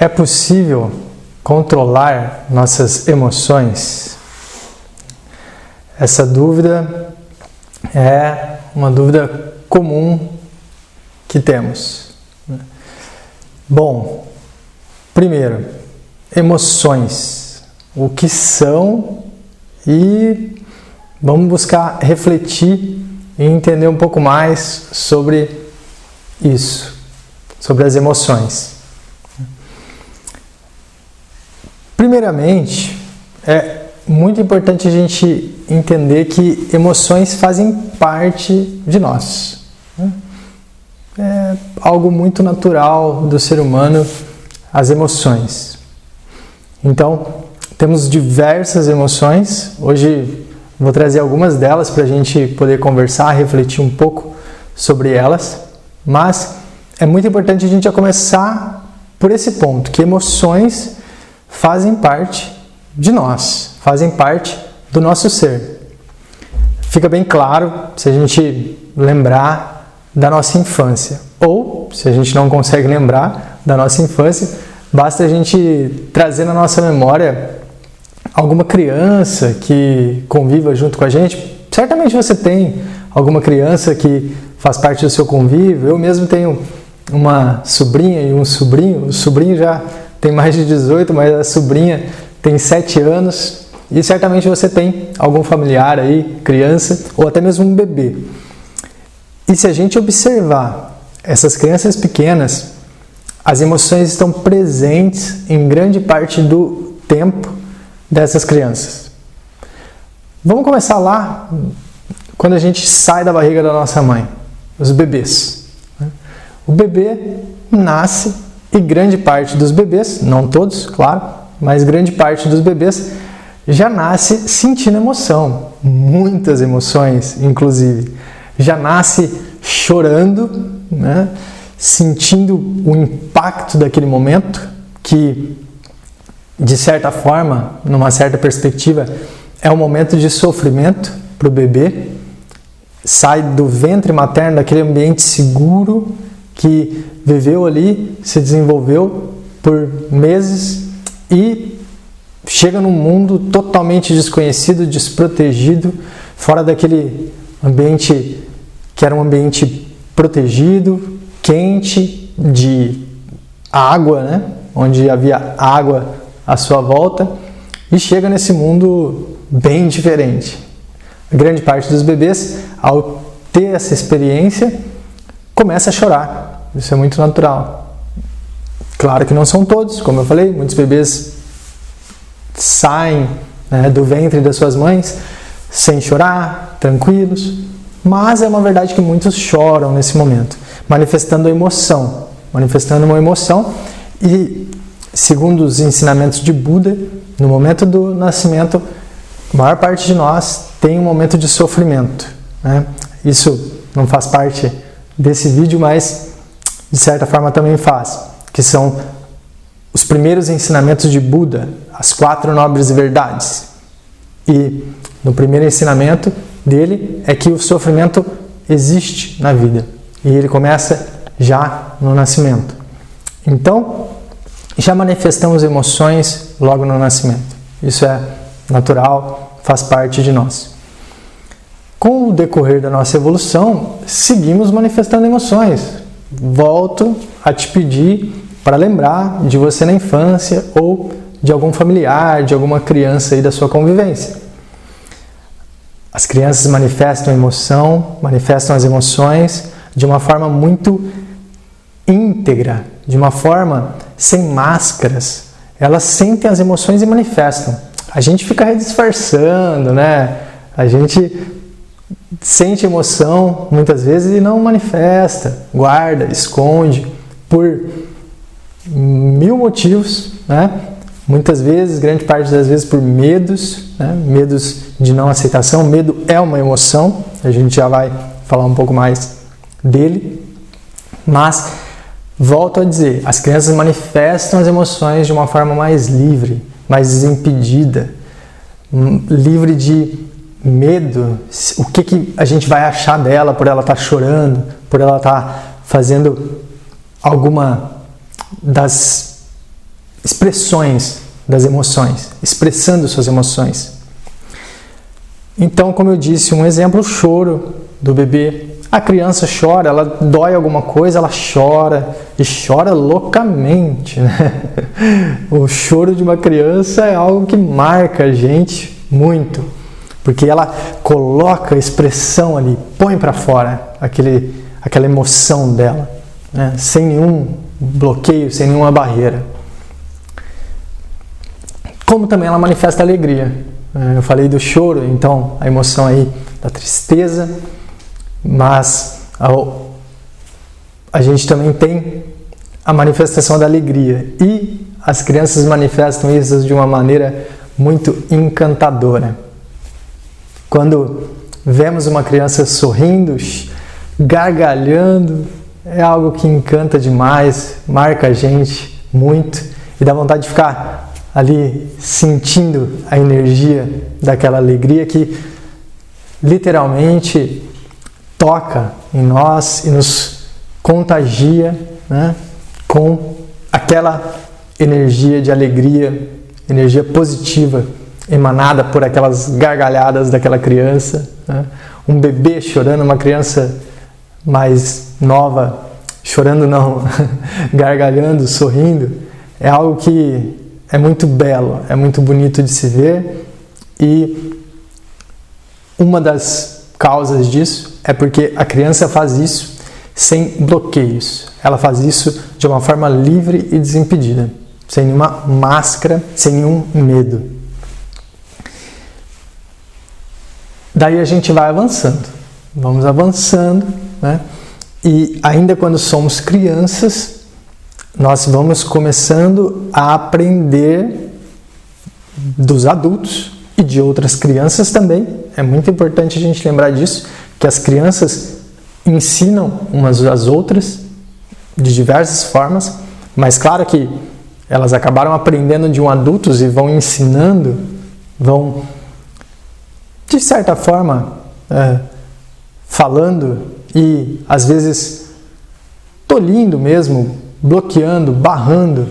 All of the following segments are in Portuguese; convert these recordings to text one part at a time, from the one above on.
É possível controlar nossas emoções? Essa dúvida é uma dúvida comum que temos. Bom, primeiro, emoções. O que são? E vamos buscar refletir e entender um pouco mais sobre isso, sobre as emoções. Primeiramente, é muito importante a gente entender que emoções fazem parte de nós. É algo muito natural do ser humano, as emoções. Então, temos diversas emoções. Hoje vou trazer algumas delas para a gente poder conversar, refletir um pouco sobre elas. Mas é muito importante a gente já começar por esse ponto, que emoções fazem parte de nós, fazem parte do nosso ser. Fica bem claro se a gente lembrar da nossa infância. Ou, se a gente não consegue lembrar da nossa infância, basta a gente trazer na nossa memória alguma criança que conviva junto com a gente. Certamente você tem alguma criança que faz parte do seu convívio. Eu mesmo tenho uma sobrinha e um sobrinho. O sobrinho já tem mais de 18, mas a sobrinha tem 7 anos. E certamente você tem algum familiar aí, criança, ou até mesmo um bebê. E se a gente observar essas crianças pequenas, as emoções estão presentes em grande parte do tempo dessas crianças. Vamos começar lá, quando a gente sai da barriga da nossa mãe, os bebês. O bebê nasce e grande parte dos bebês, não todos, claro, mas grande parte dos bebês já nasce sentindo emoção, muitas emoções, inclusive. Já nasce chorando, né? Sentindo o impacto daquele momento, que, de certa forma, numa certa perspectiva, é um momento de sofrimento para o bebê. Sai do ventre materno, daquele ambiente seguro que viveu ali, se desenvolveu por meses e chega num mundo totalmente desconhecido, desprotegido, fora daquele ambiente que era um ambiente protegido, quente, de água, né? Onde havia água à sua volta, e chega nesse mundo bem diferente. A grande parte dos bebês, ao ter essa experiência, começa a chorar. Isso é muito natural. Claro que não são todos, como eu falei, muitos bebês saem, né, do ventre das suas mães sem chorar, tranquilos, mas é uma verdade que muitos choram nesse momento, manifestando uma emoção, e segundo os ensinamentos de Buda, no momento do nascimento, a maior parte de nós tem um momento de sofrimento, né? Isso não faz parte desse vídeo, mas de certa forma também faz, que são os primeiros ensinamentos de Buda, as 4 nobres verdades. E no primeiro ensinamento dele é que o sofrimento existe na vida, e ele começa já no nascimento. Então, já manifestamos emoções logo no nascimento. Isso é natural, faz parte de nós. Com o decorrer da nossa evolução, seguimos manifestando emoções. Volto a te pedir para lembrar de você na infância ou de algum familiar, de alguma criança aí da sua convivência. As crianças manifestam emoção, manifestam as emoções de uma forma muito íntegra, de uma forma sem máscaras. Elas sentem as emoções e manifestam. A gente fica disfarçando, né? A gente sente emoção muitas vezes e não manifesta, guarda, esconde por 1000 motivos, né? Muitas vezes, grande parte das vezes por medos, né? Medos de não aceitação. Medo é uma emoção, a gente já vai falar um pouco mais dele, mas volto a dizer, as crianças manifestam as emoções de uma forma mais livre, mais desimpedida, livre de medo. O que a gente vai achar dela por ela estar chorando, por ela estar fazendo alguma das expressões das emoções, expressando suas emoções. Então, como eu disse, um exemplo, o choro do bebê. A criança chora, ela dói alguma coisa, ela chora e chora loucamente, né? O choro de uma criança é algo que marca a gente muito, porque ela coloca a expressão ali, põe para fora aquela emoção dela, né? Sem nenhum bloqueio, sem nenhuma barreira. Como também ela manifesta alegria. Eu falei do choro, então a emoção aí da tristeza, mas a gente também tem a manifestação da alegria, e as crianças manifestam isso de uma maneira muito encantadora. Quando vemos uma criança sorrindo, gargalhando, é algo que encanta demais, marca a gente muito e dá vontade de ficar ali sentindo a energia daquela alegria que literalmente toca em nós e nos contagia, né, com aquela energia de alegria, energia positiva emanada por aquelas gargalhadas daquela criança, né? Um bebê chorando, uma criança mais nova chorando não, gargalhando, sorrindo, é algo que é muito belo, é muito bonito de se ver, e uma das causas disso é porque a criança faz isso sem bloqueios. Ela faz isso de uma forma livre e desimpedida, sem nenhuma máscara, sem nenhum medo. Daí a gente vai avançando, vamos avançando, né? E ainda quando somos crianças, nós vamos começando a aprender dos adultos e de outras crianças também. É muito importante a gente lembrar disso, que as crianças ensinam umas às outras de diversas formas, mas claro que elas acabaram aprendendo de adultos e vão ensinando, vão de certa forma falando e às vezes tolhindo mesmo, bloqueando, barrando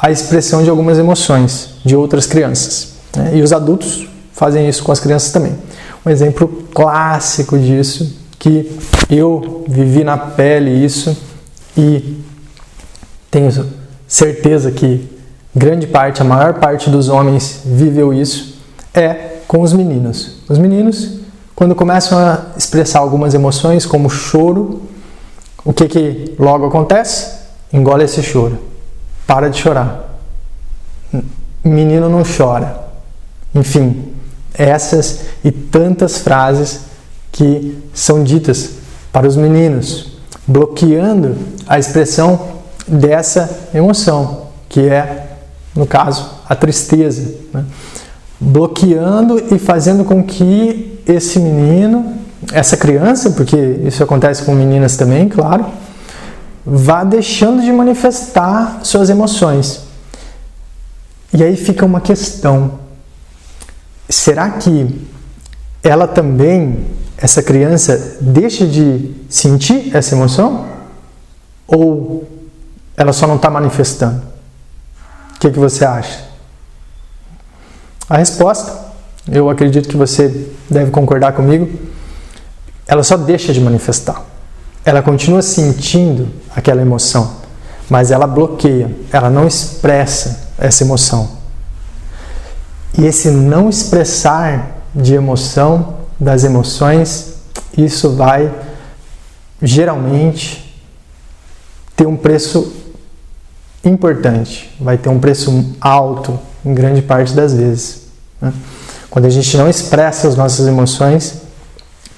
a expressão de algumas emoções de outras crianças, né? E os adultos fazem isso com as crianças também. Um exemplo clássico disso, que eu vivi na pele isso e tenho certeza que grande parte, a maior parte dos homens viveu isso, é com os meninos. Os meninos, quando começam a expressar algumas emoções, como choro, o que logo acontece? Engole esse choro. Para de chorar. Menino não chora. Enfim, essas e tantas frases que são ditas para os meninos, bloqueando a expressão dessa emoção, que é, no caso, a tristeza, né? Bloqueando e fazendo com que esse menino, essa criança, porque isso acontece com meninas também, claro, vá deixando de manifestar suas emoções. E aí fica uma questão: será que ela também, essa criança, deixa de sentir essa emoção? Ou ela só não está manifestando? O que você acha? A resposta, eu acredito que você deve concordar comigo, ela só deixa de manifestar. Ela continua sentindo aquela emoção, mas ela bloqueia, ela não expressa essa emoção. E esse não expressar de emoção, das emoções, isso vai geralmente ter um preço importante, vai ter um preço alto em grande parte das vezes, né? Quando a gente não expressa as nossas emoções,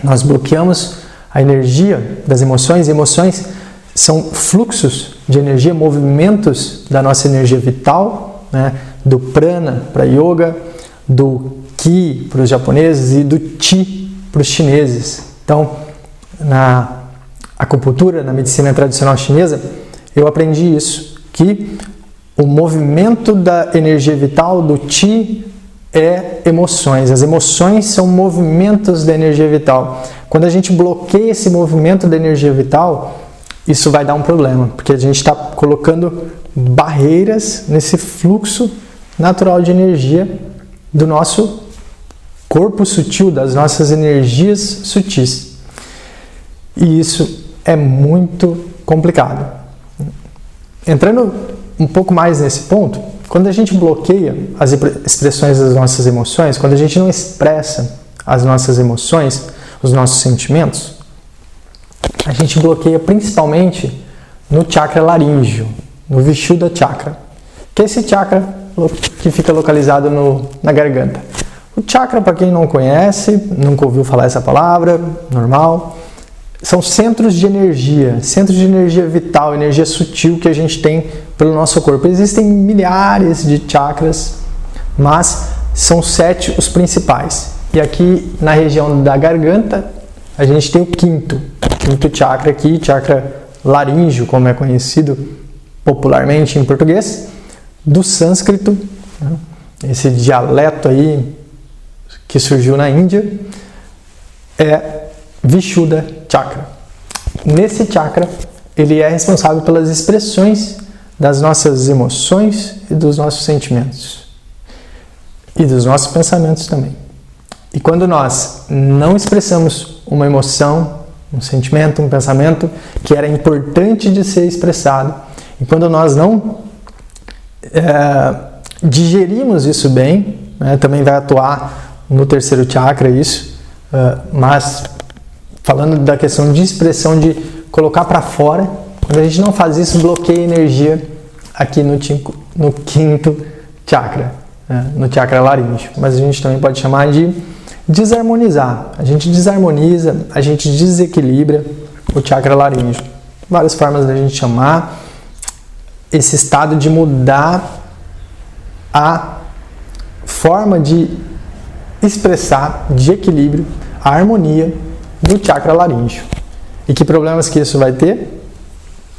nós bloqueamos a energia das emoções. Emoções são fluxos de energia, movimentos da nossa energia vital, né? Do prana para yoga, do ki para os japoneses e do chi para os chineses. Então, na acupuntura, na medicina tradicional chinesa, eu aprendi isso, que o movimento da energia vital, do chi, é emoções. As emoções são movimentos da energia vital. Quando a gente bloqueia esse movimento da energia vital, isso vai dar um problema, porque a gente está colocando barreiras nesse fluxo natural de energia do nosso corpo sutil, das nossas energias sutis. E isso é muito complicado. Entrando um pouco mais nesse ponto, quando a gente bloqueia as expressões das nossas emoções, quando a gente não expressa as nossas emoções, os nossos sentimentos, a gente bloqueia principalmente no chakra laríngeo, no Vishuddha Chakra, que é esse chakra que fica localizado na garganta. O chakra, para quem não conhece, nunca ouviu falar essa palavra, normal, são centros de energia vital, energia sutil que a gente tem pelo nosso corpo. Existem milhares de chakras, mas são 7 os principais. E aqui na região da garganta, a gente tem o quinto chakra aqui, chakra laríngeo, como é conhecido popularmente em português, do sânscrito, esse dialeto aí que surgiu na Índia, é Vishuddha Chakra. Nesse chakra, ele é responsável pelas expressões das nossas emoções e dos nossos sentimentos. E dos nossos pensamentos também. E quando nós não expressamos uma emoção, um sentimento, um pensamento que era importante de ser expressado, e quando nós não digerimos isso bem, também vai atuar no terceiro chakra isso, mas falando da questão de expressão, de colocar para fora, quando a gente não faz isso, bloqueia a energia aqui no quinto chakra, no chakra laríngeo. Mas a gente também pode chamar de desarmonizar. A gente desarmoniza, a gente desequilibra o chakra laríngeo. Várias formas da gente chamar esse estado de mudar a forma de expressar, de equilíbrio, a harmonia do chakra laríngeo. E que problemas que isso vai ter?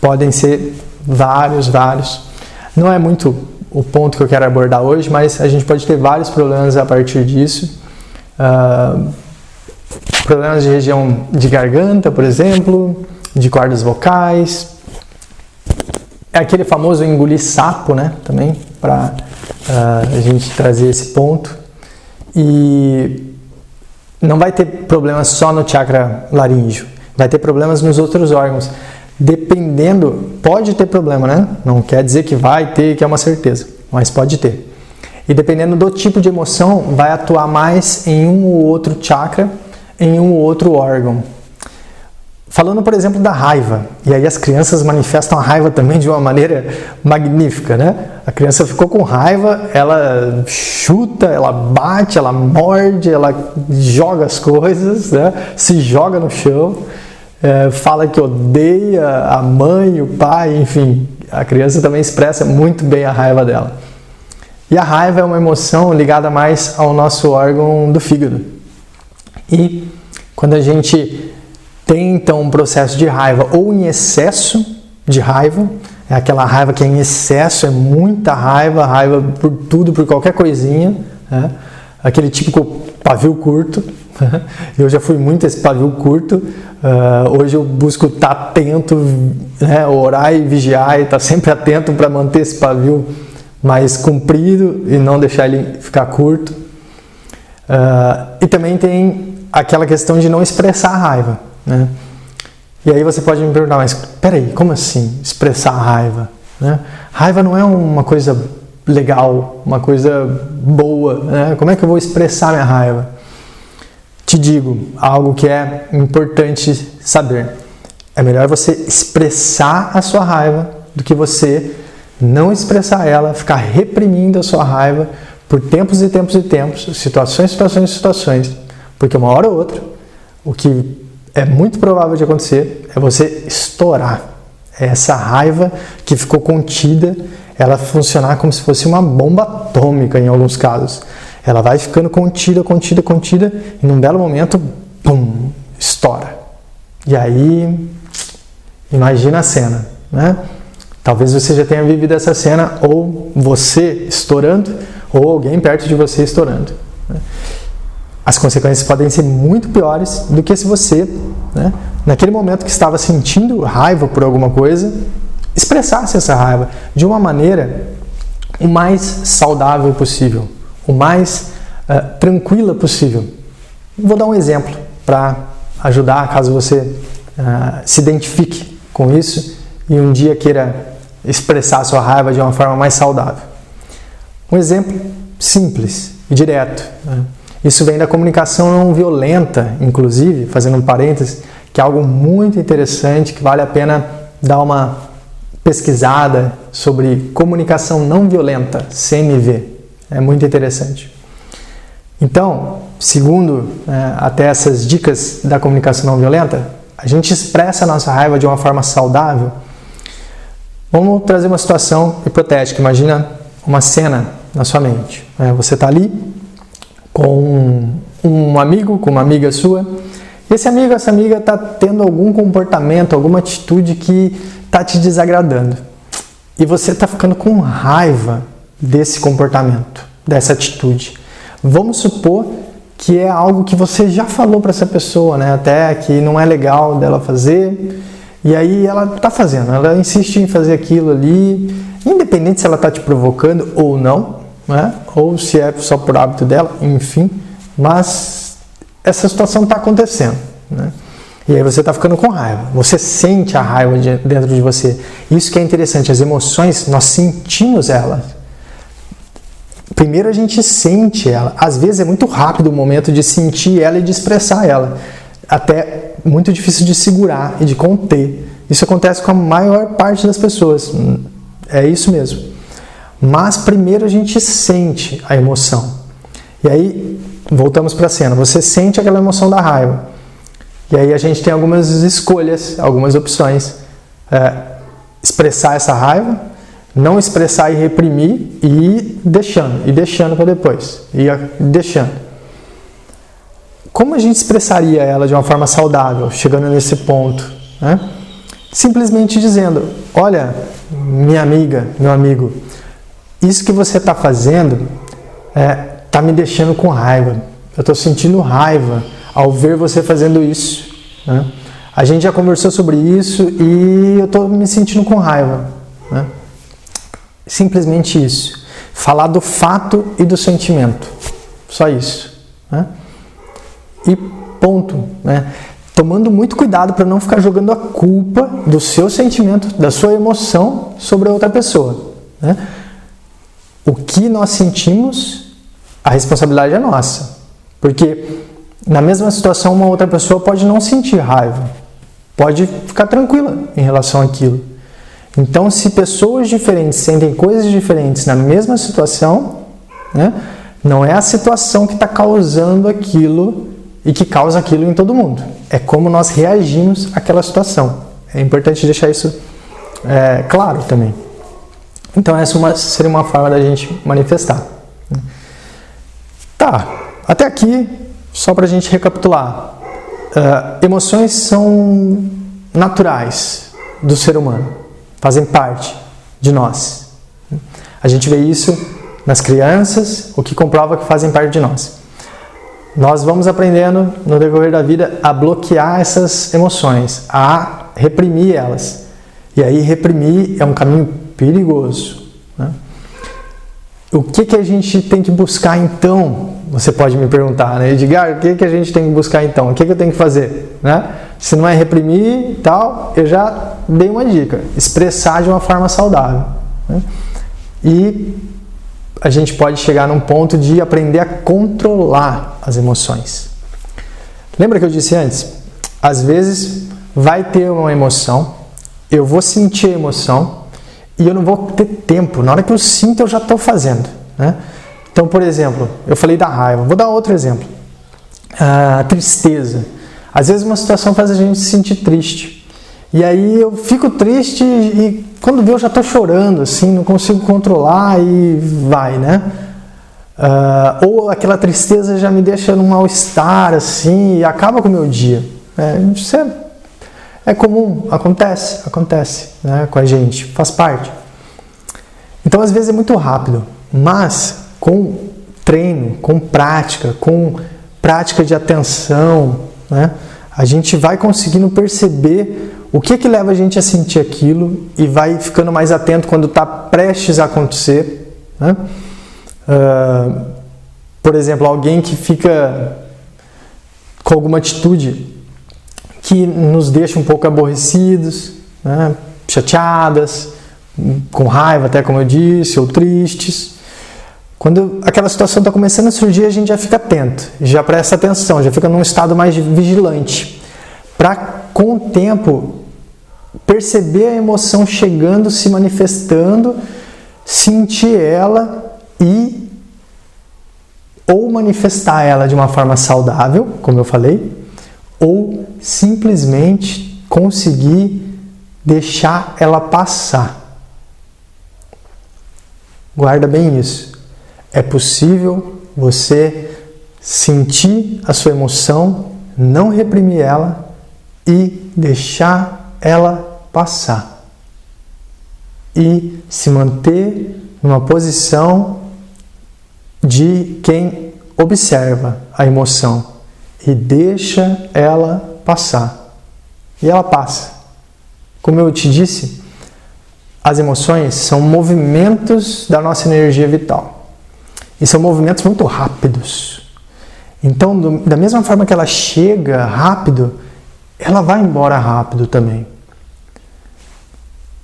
Podem ser vários. Não é muito o ponto que eu quero abordar hoje, mas a gente pode ter vários problemas a partir disso. Problemas de região de garganta, por exemplo, de cordas vocais. É aquele famoso engolir sapo, né? Também, para a gente trazer esse ponto. E não vai ter problemas só no chakra laríngeo, vai ter problemas nos outros órgãos. Dependendo, pode ter problema, né? Não quer dizer que vai ter, que é uma certeza, mas pode ter. E dependendo do tipo de emoção, vai atuar mais em um ou outro chakra, em um ou outro órgão. Falando, por exemplo, da raiva, e aí as crianças manifestam a raiva também de uma maneira magnífica, né? A criança ficou com raiva, ela chuta, ela bate, ela morde, ela joga as coisas, né? Se joga no chão, fala que odeia a mãe, o pai, enfim. A criança também expressa muito bem a raiva dela. E a raiva é uma emoção ligada mais ao nosso órgão do fígado. E quando a gente tem então um processo de raiva ou em excesso de raiva, é aquela raiva que é em excesso, é muita raiva, raiva por tudo, por qualquer coisinha, né? Aquele típico pavio curto. Eu já fui muito esse pavio curto. Hoje eu busco estar atento, né? Orar e vigiar e estar sempre atento para manter esse pavio mais comprido e não deixar ele ficar curto. E também tem aquela questão de não expressar a raiva, né? E aí você pode me perguntar, mas peraí, como assim expressar a raiva? Né? Raiva não é uma coisa legal, uma coisa boa, né? Como é que eu vou expressar minha raiva? Te digo algo que é importante saber. É melhor você expressar a sua raiva do que você não expressar ela, ficar reprimindo a sua raiva por tempos e tempos e tempos, situações, porque uma hora ou outra, o que é muito provável de acontecer é você estourar. Essa raiva que ficou contida, ela funcionar como se fosse uma bomba atômica em alguns casos. Ela vai ficando contida, e num belo momento, pum, estoura. E aí, imagina a cena, né? Talvez você já tenha vivido essa cena, ou você estourando, ou alguém perto de você estourando, né? As consequências podem ser muito piores do que se você, né, naquele momento que estava sentindo raiva por alguma coisa, expressasse essa raiva de uma maneira o mais saudável possível, o mais tranquila possível. Vou dar um exemplo para ajudar, caso você se identifique com isso e um dia queira expressar a sua raiva de uma forma mais saudável. Um exemplo simples e direto, né? Isso vem da comunicação não violenta, inclusive, fazendo um parênteses, que é algo muito interessante, que vale a pena dar uma pesquisada sobre comunicação não violenta, CNV. É muito interessante. Então, segundo até essas dicas da comunicação não violenta, a gente expressa a nossa raiva de uma forma saudável. Vamos trazer uma situação hipotética. Imagina uma cena na sua mente. Você está ali com um amigo, com uma amiga sua, e esse amigo, essa amiga está tendo algum comportamento, alguma atitude que está te desagradando. E você está ficando com raiva desse comportamento, dessa atitude. Vamos supor que é algo que você já falou para essa pessoa, né? Até que não é legal dela fazer, e aí ela está fazendo, ela insiste em fazer aquilo ali, independente se ela está te provocando ou não, né? Ou se é só por hábito dela, enfim, mas essa situação está acontecendo, né? E aí você está ficando com raiva, você sente a raiva dentro de você. Isso que é interessante, as emoções, nós sentimos elas. Primeiro a gente sente ela, às vezes é muito rápido o momento de sentir ela e de expressar ela, até muito difícil de segurar e de conter. Isso acontece com a maior parte das pessoas, é isso mesmo. Mas primeiro a gente sente a emoção. E aí, voltamos para a cena. Você sente aquela emoção da raiva. E aí a gente tem algumas escolhas, algumas opções. Expressar essa raiva, não expressar e reprimir, e ir deixando para depois. E deixando. Como a gente expressaria ela de uma forma saudável, chegando nesse ponto? Né? Simplesmente dizendo, olha, minha amiga, meu amigo, isso que você está fazendo está me deixando com raiva. Eu estou sentindo raiva ao ver você fazendo isso. Né? A gente já conversou sobre isso e eu estou me sentindo com raiva. Né? Simplesmente isso. Falar do fato e do sentimento. Só isso. Né? E ponto. Né? Tomando muito cuidado para não ficar jogando a culpa do seu sentimento, da sua emoção sobre a outra pessoa. Né? O que nós sentimos, a responsabilidade é nossa. Porque na mesma situação uma outra pessoa pode não sentir raiva. Pode ficar tranquila em relação àquilo. Então, se pessoas diferentes sentem coisas diferentes na mesma situação, né, não é a situação que está causando aquilo e que causa aquilo em todo mundo. É como nós reagimos àquela situação. É importante deixar isso claro também. Então essa seria uma forma da gente manifestar. Tá, até aqui, só para a gente recapitular. Emoções são naturais do ser humano, fazem parte de nós. A gente vê isso nas crianças, o que comprova que fazem parte de nós. Nós vamos aprendendo no decorrer da vida a bloquear essas emoções, a reprimir elas. E aí reprimir é um caminho perigoso. Né? O que a gente tem que buscar então? Você pode me perguntar, né? Edgar, o que a gente tem que buscar então? O que eu tenho que fazer? Né? Se não é reprimir e tal, eu já dei uma dica. Expressar de uma forma saudável. Né? E a gente pode chegar num ponto de aprender a controlar as emoções. Lembra que eu disse antes? Às vezes vai ter uma emoção, eu vou sentir a emoção e eu não vou ter tempo. Na hora que eu sinto, eu já estou fazendo. Né? Então, por exemplo, eu falei da raiva. Vou dar outro exemplo. A tristeza. Às vezes uma situação faz a gente se sentir triste. E aí eu fico triste e quando vê eu já estou chorando, assim, não consigo controlar e vai, né? Ou aquela tristeza já me deixa num mal-estar, assim, e acaba com o meu dia. Isso é comum, acontece né, com a gente, faz parte. Então, às vezes é muito rápido, mas com treino, com prática de atenção, né, a gente vai conseguindo perceber o que leva a gente a sentir aquilo e vai ficando mais atento quando está prestes a acontecer, né? Por exemplo, alguém que fica com alguma atitude que nos deixa um pouco aborrecidos, né? Chateadas, com raiva até, como eu disse, ou tristes. Quando aquela situação está começando a surgir, a gente já fica atento, já presta atenção, já fica num estado mais vigilante, para, com o tempo, perceber a emoção chegando, se manifestando, sentir ela e ou manifestar ela de uma forma saudável, como eu falei, ou simplesmente conseguir deixar ela passar. Guarda bem isso. É possível você sentir a sua emoção, não reprimir ela e deixar ela passar. E se manter numa posição de quem observa a emoção e deixa ela passar. E ela passa. Como eu te disse, as emoções são movimentos da nossa energia vital. E são movimentos muito rápidos. Então, da mesma forma que ela chega rápido, ela vai embora rápido também.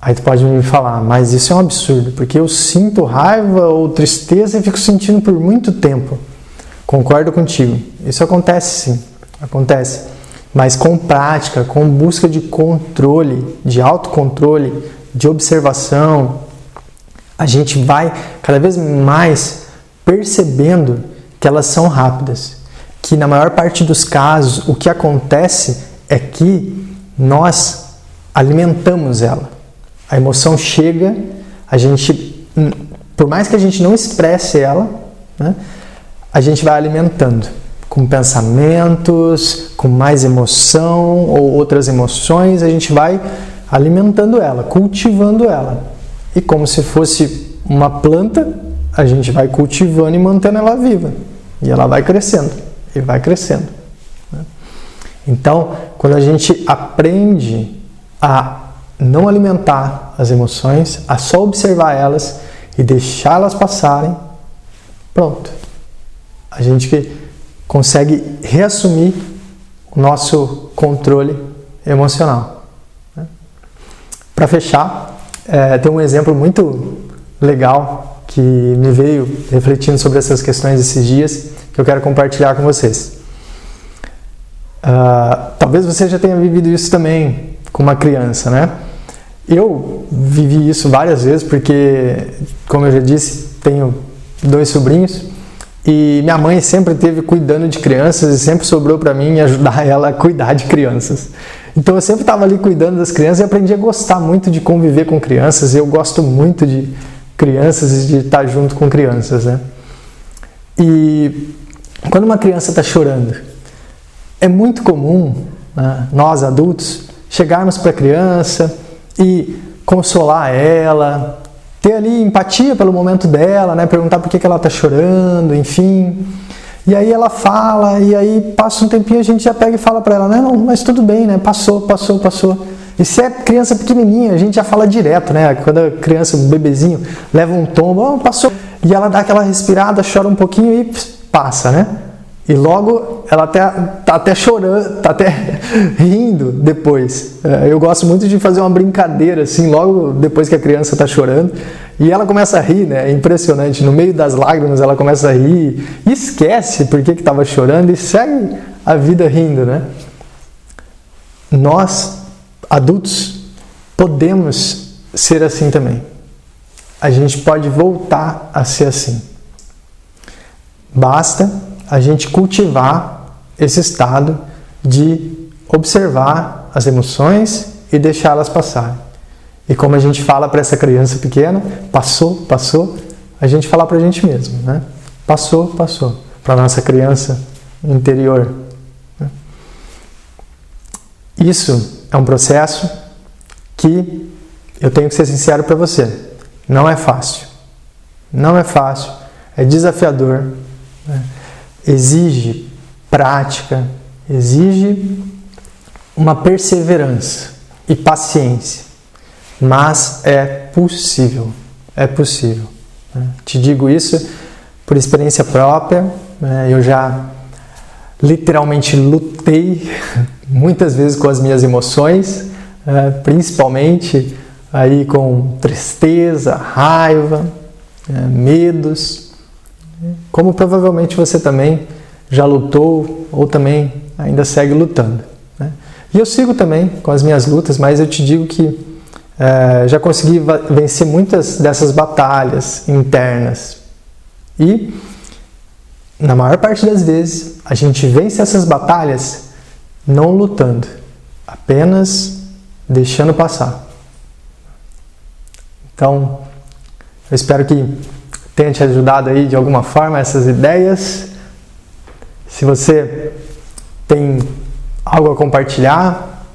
Aí tu pode me falar, mas isso é um absurdo, porque eu sinto raiva ou tristeza e fico sentindo por muito tempo. Concordo contigo. Isso acontece sim, acontece. Mas com prática, com busca de controle, de autocontrole, de observação, a gente vai cada vez mais percebendo que elas são rápidas. Que na maior parte dos casos, o que acontece é que nós alimentamos ela. A emoção chega, a gente, por mais que a gente não expresse ela, né, a gente vai alimentando com pensamentos, com mais emoção ou outras emoções, a gente vai alimentando ela, cultivando ela. E como se fosse uma planta, a gente vai cultivando e mantendo ela viva. E ela vai crescendo, e vai crescendo. Então, quando a gente aprende a não alimentar as emoções, a só observar elas e deixá-las passarem, pronto. A gente consegue reassumir o nosso controle emocional. Para fechar, tem um exemplo muito legal que me veio refletindo sobre essas questões esses dias, que eu quero compartilhar com vocês. Talvez você já tenha vivido isso também com uma criança, né? Eu vivi isso várias vezes porque, como eu já disse, tenho 2 sobrinhos e minha mãe sempre esteve cuidando de crianças e sempre sobrou para mim ajudar ela a cuidar de crianças. Então eu sempre estava ali cuidando das crianças e aprendi a gostar muito de conviver com crianças. Eu gosto muito de crianças e de estar junto com crianças, né? E quando uma criança está chorando, é muito comum, né, nós adultos chegarmos para a criança e consolar ela, ter ali empatia pelo momento dela, né, perguntar por que ela está chorando, enfim. E aí ela fala, e aí passa um tempinho, a gente já pega e fala para ela, não, mas tudo bem, né, passou. E se é criança pequenininha, a gente já fala direto, né, quando a criança, um bebezinho, leva um tombo, passou. E ela dá aquela respirada, chora um pouquinho e passa, né. E logo ela tá até chorando, tá até rindo depois. Eu gosto muito de fazer uma brincadeira assim, logo depois que a criança está chorando. E ela começa a rir, né? É impressionante. No meio das lágrimas ela começa a rir e esquece por que estava chorando e segue a vida rindo, né? Nós, adultos, podemos ser assim também. A gente pode voltar a ser assim. Basta a gente cultivar esse estado de observar as emoções e deixá-las passarem. E como a gente fala para essa criança pequena, passou, a gente fala para a gente mesmo, né? Passou, para a nossa criança interior. Isso é um processo que eu tenho que ser sincero para você, não é fácil. Não é fácil, é desafiador, né? Exige prática, exige uma perseverança. e paciência. Mas é possível. É possível. Te digo isso por experiência própria. Eu já literalmente lutei muitas vezes com as minhas emoções, principalmente aí com tristeza, raiva, medos, como provavelmente você também já lutou ou também ainda segue lutando, né? E eu sigo também com as minhas lutas, mas eu te digo que já consegui vencer muitas dessas batalhas internas. E, na maior parte das vezes, a gente vence essas batalhas não lutando, apenas deixando passar. Então, eu espero que tenha te ajudado aí de alguma forma essas ideias. Se você tem algo a compartilhar,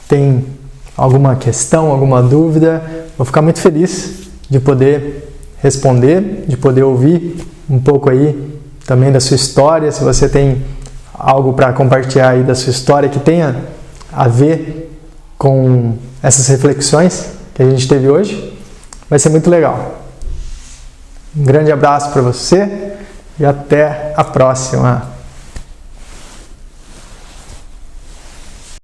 tem alguma questão, alguma dúvida, vou ficar muito feliz de poder responder, de poder ouvir um pouco aí também da sua história. Se você tem algo para compartilhar aí da sua história que tenha a ver com essas reflexões que a gente teve hoje, vai ser muito legal. Um grande abraço para você e até a próxima.